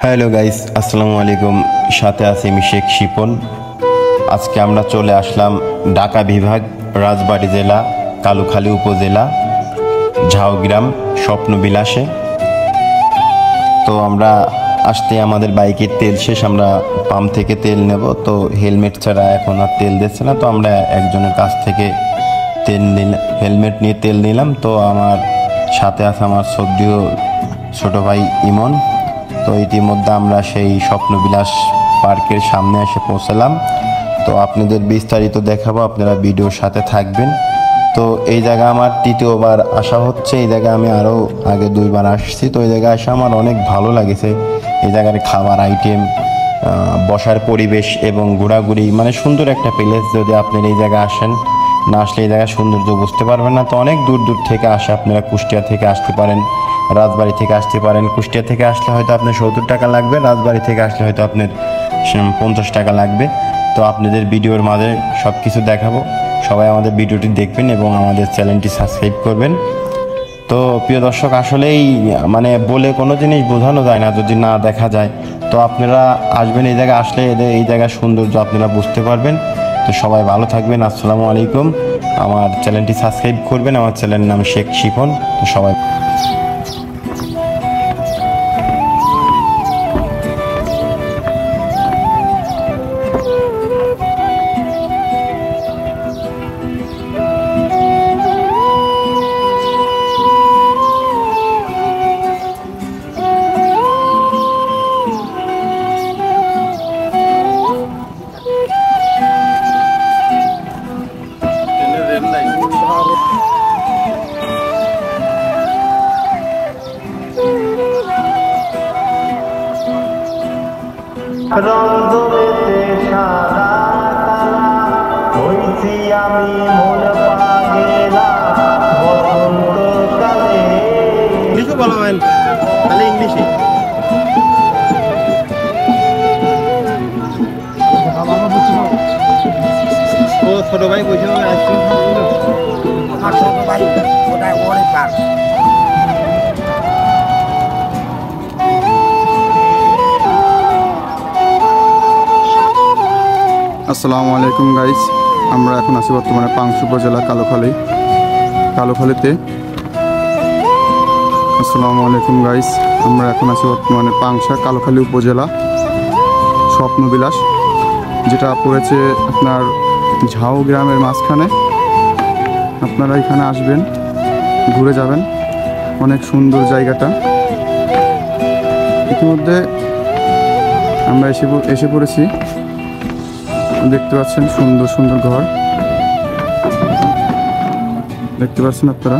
Hello guys, আসসালামু আলাইকুম। সাথে আছি আমি শেখ শিপন। আজকে আমরা চলে আসলাম ঢাকা বিভাগ, রাজবাড়ী জেলা, কালুখালী উপজেলা, ঝাউগ্রাম স্বপ্নবিলাসে। তো আমরা আসতে আমাদের বাইকের তেল শেষ, আমরা পাম্প থেকে তেল নেব। তো হেলমেট ছাড়া এখন আর তেল দিচ্ছে না, তো আমরা একজনের কাছ থেকে তেল নিলাম, হেলমেট নিয়ে তেল নিলাম। তো আমার সাথে আছে আমার শ্রদ্ধেয় ছোটো ভাই ইমন। তো ইতিমধ্যে আমরা সেই স্বপ্নবিলাস পার্কের সামনে এসে পৌঁছালাম। তো আপনাদের বিস্তারিত দেখাবো, আপনারা ভিডিওর সাথে থাকবেন। তো এই জায়গা আমার তৃতীয়বার আসা হচ্ছে। এই জায়গায় আমি আরও আগে 2বার আসছি। তো এই জায়গায় আসা আমার অনেক ভালো লাগেছে। এই জায়গার খাবার আইটেম, বসার পরিবেশ এবং ঘোরাঘুরি, মানে সুন্দর একটা প্লেস। যদি আপনারা এই জায়গায় আসেন, না আসলে এই জায়গার সৌন্দর্য বুঝতে পারবেন না। তো অনেক দূর দূর থেকে আসে, আপনারা কুষ্টিয়া থেকে আসতে পারেন, রাজবাড়ী থেকে আসতে পারেন। কুষ্টিয়া থেকে আসলে হয়তো আপনার 70 টাকা লাগবে, রাজবাড়ী থেকে আসলে হয়তো আপনার 50 টাকা লাগবে। তো আপনাদের ভিডিওর মাঝে সব কিছু দেখাবো। সবাই আমাদের ভিডিওটি দেখবেন এবং আমাদের চ্যানেলটি সাবস্ক্রাইব করবেন। তো প্রিয় দর্শক, আসলেই মানে বলে কোনো জিনিস বোঝানো যায় না যদি না দেখা যায়। তো আপনারা আসবেন, এই জায়গায় আসলে এই জায়গার সৌন্দর্য আপনারা বুঝতে পারবেন। তো সবাই ভালো থাকবেন। আসসালামু আলাইকুম। আমার চ্যানেলটি সাবস্ক্রাইব করবেন। আমার চ্যানেলের নাম শেখ শিপন। তো সবাই রঞ্জনেতে সাদা কালা হইছি আমি মন পাগেলা বসন্তকালে। ইংলিশও বলা হয়, তাহলে ইংলিশে ও ছোট ভাই বসে আইসক্রিম আমার ছোট ভাই ওটাই ওরে পার। আসসালামু আলাইকুম গাইস, আমরা এখন আছি বর্তমানে পাংশু উপজেলা কালুখালীতে। আসসালামু আলাইকুম গাইস, আমরা এখন আছি বর্তমানে পাংশা কালুখালী উপজেলা স্বপ্নবিলাস, যেটা পড়েছে আপনার ঝাউগ্রামের মাঝখানে। আপনারা এখানে আসবেন, ঘুরে যাবেন, অনেক সুন্দর জায়গাটা। ইতিমধ্যে আমরা এসে পড়েছি। দেখতে পাচ্ছেন সুন্দর সুন্দর ঘর, দেখতে পাচ্ছেন আপনারা।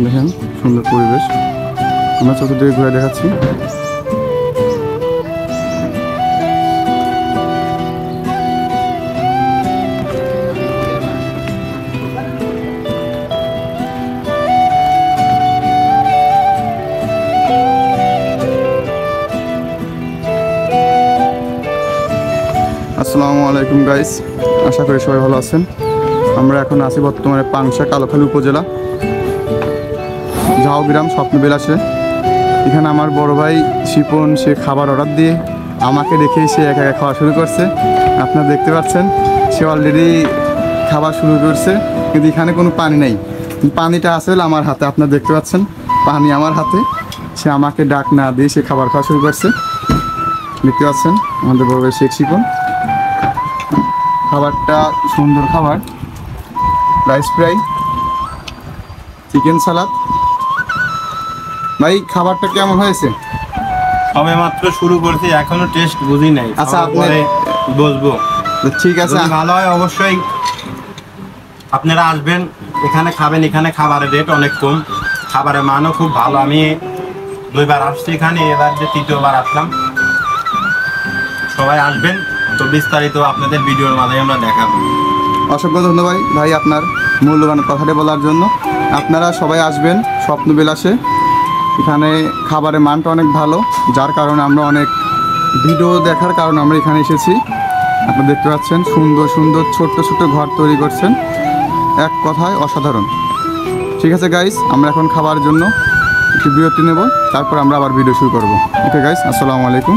দেখেন সুন্দর পরিবেশ, আমরা চতুর্দিকে ঘুরে দেখাচ্ছি। আসসালামু আলাইকুম গাইস, আশা করি সবাই ভালো আছেন। আমরা এখন আছি বর্তমানে পাংশা কালুখালী উপজেলা ঝাউগ্রাম স্বপ্নবিলাসে। এখানে আমার বড় ভাই শিপন, সে খাবার অর্ডার দিয়ে আমাকে দেখেই সে একা একা খাওয়া শুরু করছে। আপনারা দেখতে পাচ্ছেন সে অলরেডি খাবার শুরু করছে, কিন্তু এখানে কোনো পানি নেই। পানিটা আছে আমার হাতে, আপনারা দেখতে পাচ্ছেন পানি আমার হাতে। সে আমাকে ডাক না দিয়ে সে খাবার খাওয়া শুরু করছে। দেখতে পাচ্ছেন আমাদের বড় ভাই শেখ শিপন। খাবারটা সুন্দর খাবার, রাইস ফ্রাই, চিকেন সালাদ। ভাই খাবারটা কেমন হয়েছে? সবে মাত্র শুরু করছি, এখনো টেস্ট বুঝি নাই। আচ্ছা, আপনি বসবো। ঠিক আছে, ভালো হয় অবশ্যই আপনারা আসবেন, এখানে খাবেন। এখানে খাবারের রেট অনেক কম, খাবারের মানও খুব ভালো। আমি 2বার আসছি এখানে, এবার যে 3য়বার আসলাম। সবাই আসবেন। তো বিস্তারিত আপনাদের ভিডিওর মাধ্যমে আমরা দেখাবো। অসংখ্য ধন্যবাদ ভাই আপনার মূল্যবান কথাটি বলার জন্য। আপনারা সবাই আসবেন স্বপ্নবিলাসে। এখানে খাবারের মানটা অনেক ভালো, যার কারণে আমরা অনেক ভিডিও দেখার কারণে আমরা এখানে এসেছি। আপনারা দেখতে পাচ্ছেন সুন্দর সুন্দর ছোট্ট ছোট্ট ঘর তৈরি করছেন, এক কথায় অসাধারণ। ঠিক আছে গাইস, আমরা এখন খাবার জন্য একটি বিরতি নেব, তারপর আমরা আবার ভিডিও শুরু করব। ওকে গাইস, আসসালামু আলাইকুম।